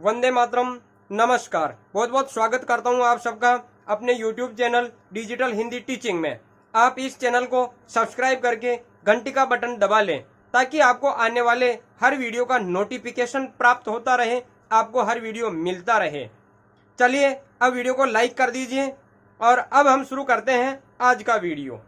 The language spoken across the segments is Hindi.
वंदे मातरम। नमस्कार, बहुत बहुत स्वागत करता हूं आप सबका अपने YouTube channel digital Hindi teaching में। आप इस चैनल को सब्सक्राइब करके घंटी का बटन दबा लें ताकि आपको आने वाले हर वीडियो का नोटिफिकेशन प्राप्त होता रहे, आपको हर वीडियो मिलता रहे। चलिए अब वीडियो को लाइक कर दीजिए और अब हम शुरू करते हैं आज का वीडियो।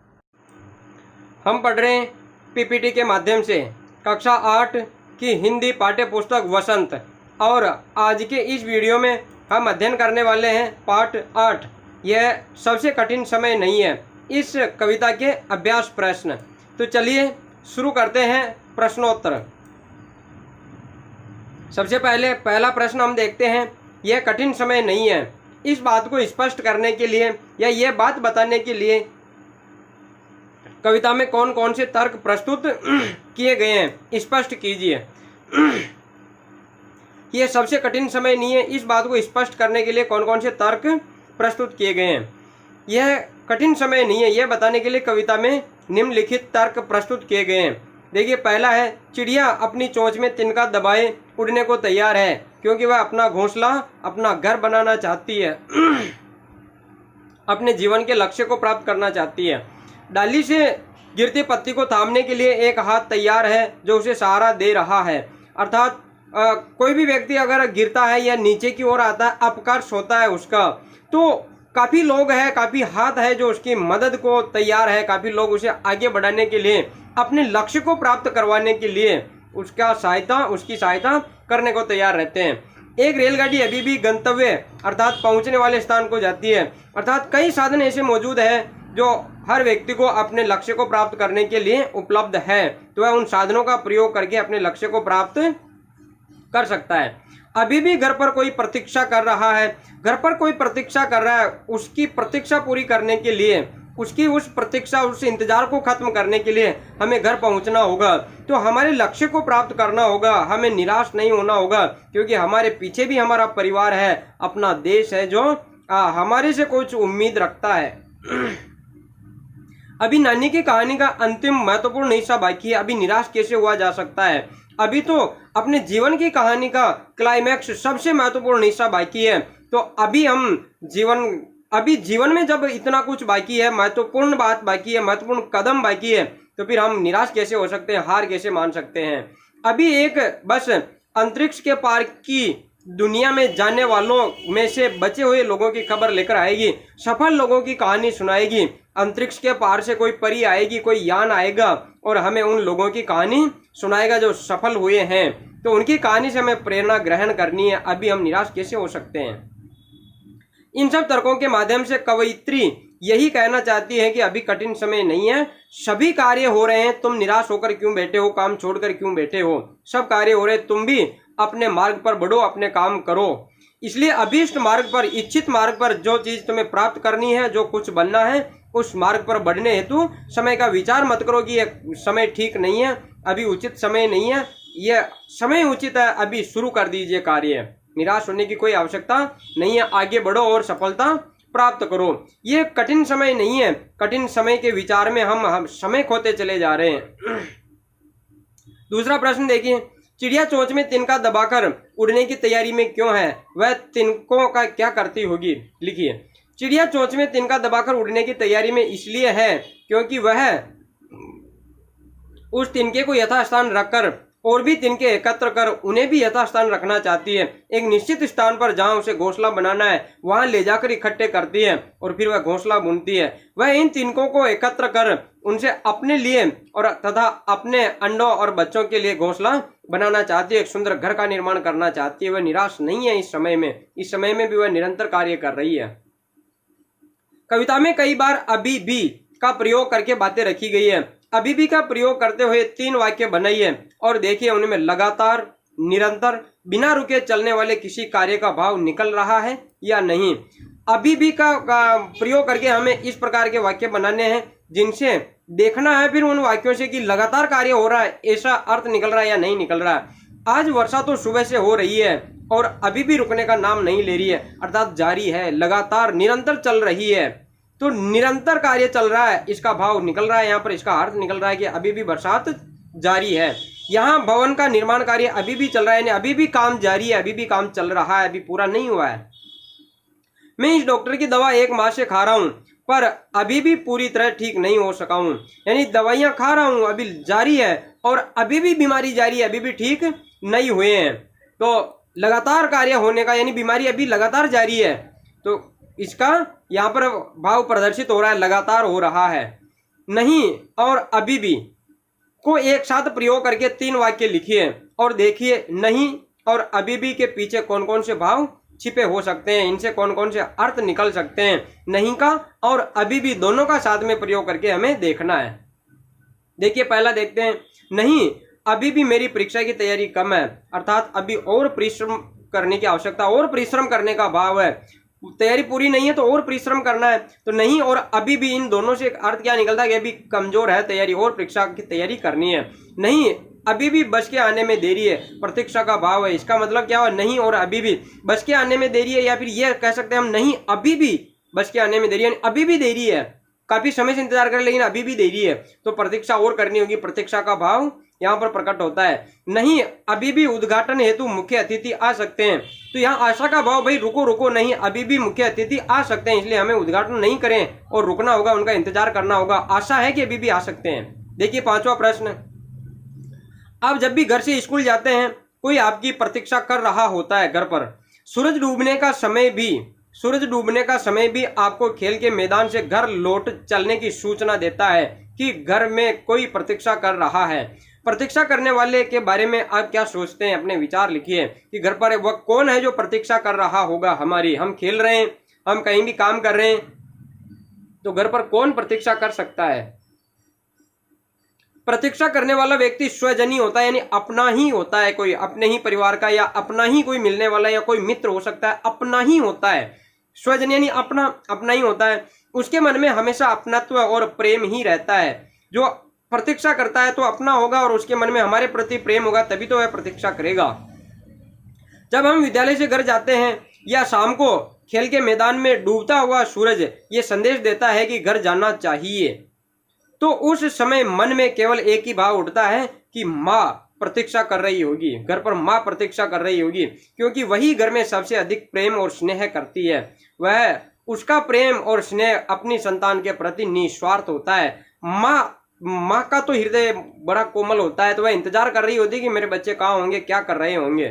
हम पढ़ रहे हैं PPT के माध्यम से कक्षा 8 की हिंदी पाठ्य पुस्तक वसंत, और आज के इस वीडियो में हम अध्ययन करने वाले हैं पाठ 8। यह सबसे कठिन समय नहीं है, इस कविता के अभ्यास प्रश्न। तो चलिए शुरू करते हैं प्रश्नोत्तर। सबसे पहले पहला प्रश्न हम देखते हैं। यह कठिन समय नहीं है, इस बात को स्पष्ट करने के लिए या यह बात बताने के लिए कविता में कौन कौन से तर्क प्रस्तुत किए गए हैं, स्पष्ट कीजिए। यह सबसे कठिन समय नहीं है, इस बात को स्पष्ट करने के लिए कौन कौन से तर्क प्रस्तुत किए गए हैं। यह कठिन समय नहीं है, यह बताने के लिए कविता में निम्नलिखित तर्क प्रस्तुत किए गए हैं। देखिए, पहला है, चिड़िया अपनी चोंच में तिनका दबाए उड़ने को तैयार है क्योंकि वह अपना घोंसला, अपना घर बनाना चाहती है, अपने जीवन के लक्ष्य को प्राप्त करना चाहती है। डाली से गिरती पत्ती को थामने के लिए एक हाथ तैयार है जो उसे सहारा दे रहा है। अर्थात कोई भी व्यक्ति अगर गिरता है या नीचे की ओर आता है, अपकर्ष होता है उसका, तो काफ़ी लोग हैं, काफ़ी हाथ है जो उसकी मदद को तैयार है, काफ़ी लोग उसे आगे बढ़ाने के लिए, अपने लक्ष्य को प्राप्त करवाने के लिए उसकी सहायता करने को तैयार रहते हैं। एक रेलगाड़ी अभी भी गंतव्य अर्थात पहुंचने वाले स्थान को जाती है। अर्थात कई साधन ऐसे मौजूद हैं जो हर व्यक्ति को अपने लक्ष्य को प्राप्त करने के लिए उपलब्ध है, तो वह उन साधनों का प्रयोग करके अपने लक्ष्य को प्राप्त कर सकता है। अभी भी घर पर कोई प्रतीक्षा कर रहा है, घर पर कोई प्रतीक्षा कर रहा है, उसकी प्रतीक्षा पूरी करने के लिए, उसकी उस प्रतीक्षा, उस इंतजार को खत्म करने के लिए हमें घर पहुंचना होगा। तो हमारे लक्ष्य को प्राप्त करना होगा, हमें निराश नहीं होना होगा, क्योंकि हमारे पीछे भी हमारा परिवार है, अपना देश है जो हमारे से कुछ उम्मीद रखता है। अभी नानी की कहानी का अंतिम महत्वपूर्ण हिस्सा बाकी है। अभी निराश कैसे हुआ जा सकता है? अभी तो अपने जीवन की कहानी का क्लाइमैक्स, सबसे महत्वपूर्ण हिस्सा बाकी है। तो अभी जीवन में जब इतना कुछ बाकी है, महत्वपूर्ण बात बाकी है, महत्वपूर्ण कदम बाकी है, तो फिर हम निराश कैसे हो सकते हैं, हार कैसे मान सकते हैं? अभी एक बस अंतरिक्ष के पार की दुनिया में जाने वालों में से बचे हुए लोगों की खबर लेकर आएगी, सफल लोगों की कहानी सुनाएगी। अंतरिक्ष के पार से कोई परी आएगी, कोई यान आएगा और हमें उन लोगों की कहानी सुनाएगा जो सफल हुए हैं। तो उनकी कहानी से हमें प्रेरणा ग्रहण करनी है। अभी हम निराश कैसे हो सकते हैं? इन सब तर्कों के माध्यम से कवयित्री यही कहना चाहती है कि अभी कठिन समय नहीं है, सभी कार्य हो रहे हैं, तुम निराश होकर क्यों बैठे हो, काम छोड़कर क्यों बैठे हो? सब कार्य हो रहे, तुम भी अपने मार्ग पर बढ़ो, अपने काम करो। इसलिए अभीष्ट मार्ग पर, इच्छित मार्ग पर जो चीज तुम्हें प्राप्त करनी है, जो कुछ बनना है, उस मार्ग पर बढ़ने हेतु समय का विचार मत करो कि यह समय ठीक नहीं है, अभी उचित समय नहीं है, यह समय उचित है, अभी शुरू कर दीजिए कार्य। निराश होने की कोई आवश्यकता नहीं है, आगे बढ़ो और सफलता प्राप्त करो। ये कठिन समय नहीं है, कठिन समय के विचार में हम समय खोते चले जा रहे हैं। दूसरा प्रश्न देखिए, चिड़िया चोंच में तिनका दबाकर उड़ने की तैयारी में क्यों है? वह तिनकों का क्या करती होगी? लिखिए। चिड़िया चोंच में तिनका दबाकर उड़ने की तैयारी में इसलिए है क्योंकि वह उस तिनके को यथास्थान रखकर और भी तिनके एकत्र कर उन्हें भी यथास्थान रखना चाहती है। एक निश्चित स्थान पर जहां उसे घोंसला बनाना है वहां ले जाकर इकट्ठे करती है और फिर वह घोंसला बुनती है। वह इन तिनकों को एकत्र कर उनसे अपने लिए और तथा अपने अंडों और बच्चों के लिए घोंसला बनाना चाहती है, एक सुंदर घर का निर्माण करना चाहती है। वह निराश नहीं है इस समय में भी वह निरंतर कार्य कर रही है। कविता में कई बार अभी भी का प्रयोग करके बातें रखी गई है। अभी भी का प्रयोग करते हुए 3 वाक्य बनाइए और देखिए उनमें लगातार, निरंतर, बिना रुके चलने वाले किसी कार्य का भाव निकल रहा है या नहीं। अभी भी का प्रयोग करके हमें इस प्रकार के वाक्य बनाने हैं जिनसे देखना है फिर उन वाक्यों से कि लगातार कार्य हो रहा है, ऐसा अर्थ निकल रहा है या नहीं निकल रहा है। आज वर्षा तो सुबह से हो रही है और अभी भी रुकने का नाम नहीं ले रही है, अर्थात जारी है, लगातार, निरंतर चल रही है। तो निरंतर कार्य चल रहा है, इसका भाव निकल रहा है यहाँ पर, इसका अर्थ निकल रहा है कि अभी भी बरसात जारी है। यहाँ भवन का निर्माण कार्य अभी भी चल रहा है, यानी अभी भी काम जारी है, अभी भी काम चल रहा है, अभी पूरा नहीं हुआ है। मैं इस डॉक्टर की दवा 1 माह से खा रहा हूँ पर अभी भी पूरी तरह ठीक नहीं हो सका हूँ, यानी दवाइयाँ खा रहा हूँ अभी जारी है और अभी भी बीमारी जारी है, अभी भी ठीक नहीं हुए हैं। तो लगातार कार्य होने का, यानी बीमारी अभी लगातार जारी है, तो इसका यहाँ पर भाव प्रदर्शित हो रहा है, लगातार हो रहा है। नहीं और अभी भी को एक साथ प्रयोग करके 3 वाक्य लिखिए और देखिए नहीं और अभी भी के पीछे कौन कौन से भाव छिपे हो सकते हैं, इनसे कौन कौन से अर्थ निकल सकते हैं। नहीं का और अभी भी दोनों का साथ में प्रयोग करके हमें देखना है। देखिए पहला देखते हैं, नहीं अभी भी मेरी परीक्षा की तैयारी कम है, अर्थात अभी और परिश्रम करने की आवश्यकता, और परिश्रम करने का भाव है। तैयारी पूरी नहीं है तो और परिश्रम करना है। तो नहीं और अभी भी, इन दोनों से एक अर्थ क्या निकलता है कि अभी कमजोर है तैयारी, और परीक्षा की तैयारी करनी है। नहीं अभी भी बस के आने में देरी है, प्रतीक्षा का भाव है। इसका मतलब क्या हुआ, नहीं और अभी भी बस के आने में देरी है, या फिर यह कह सकते हैं हम नहीं अभी भी बस के आने में देरी है, अभी भी देरी है, काफी समय से इंतजार करें लेकिन अभी भी देरी है, तो प्रतीक्षा और करनी होगी, प्रतीक्षा का भाव यहाँ पर प्रकट होता है। नहीं अभी भी उद्घाटन हेतु मुख्य अतिथि आ सकते हैं, तो यहाँ आशा का भाव, भाई रुको रुको, नहीं अभी भी मुख्य अतिथि आ सकते हैं, इसलिए हमें उद्घाटन नहीं करें और रुकना होगा, उनका इंतजार करना होगा। आशा है कि अभी भी आ सकते हैं। देखिए 5वां प्रश्न, आप जब भी घर से स्कूल जाते हैं कोई आपकी प्रतीक्षा कर रहा होता है घर पर। सूरज डूबने का समय भी आपको खेल के मैदान से घर लौट चलने की सूचना देता है कि घर में कोई प्रतीक्षा कर रहा है। प्रतीक्षा करने वाले के बारे में आप क्या सोचते हैं, अपने विचार लिखिए कि घर पर वह कौन है जो प्रतीक्षा कर रहा होगा हमारी। हम खेल रहे हैं, हम कहीं भी काम कर रहे हैं, तो घर पर कौन प्रतीक्षा कर सकता है। प्रतीक्षा करने वाला व्यक्ति स्वजनी होता है, यानी अपना ही होता है, कोई अपने ही परिवार का या अपना ही कोई मिलने वाला या कोई मित्र हो सकता है, अपना ही होता है। स्वजन यानी अपना, अपना ही होता है। उसके मन में हमेशा अपनत्व और प्रेम ही रहता है। जो प्रतीक्षा करता है तो अपना होगा और उसके मन में हमारे प्रति प्रेम होगा, तभी तो वह प्रतीक्षा करेगा। जब हम विद्यालय से घर जाते हैं या शाम को खेल के मैदान में डूबता हुआ सूरज ये संदेश देता है कि घर जाना चाहिए, तो उस समय मन में केवल एक ही भाव उठता है कि माँ प्रतीक्षा कर रही होगी, घर पर माँ प्रतीक्षा कर रही होगी, क्योंकि वही घर में सबसे अधिक प्रेम और स्नेह करती है। वह उसका प्रेम और स्नेह अपनी संतान के प्रति निस्वार्थ होता है। माँ का तो हृदय बड़ा कोमल होता है, तो वह इंतजार कर रही होती है कि मेरे बच्चे कहाँ होंगे, क्या कर रहे होंगे।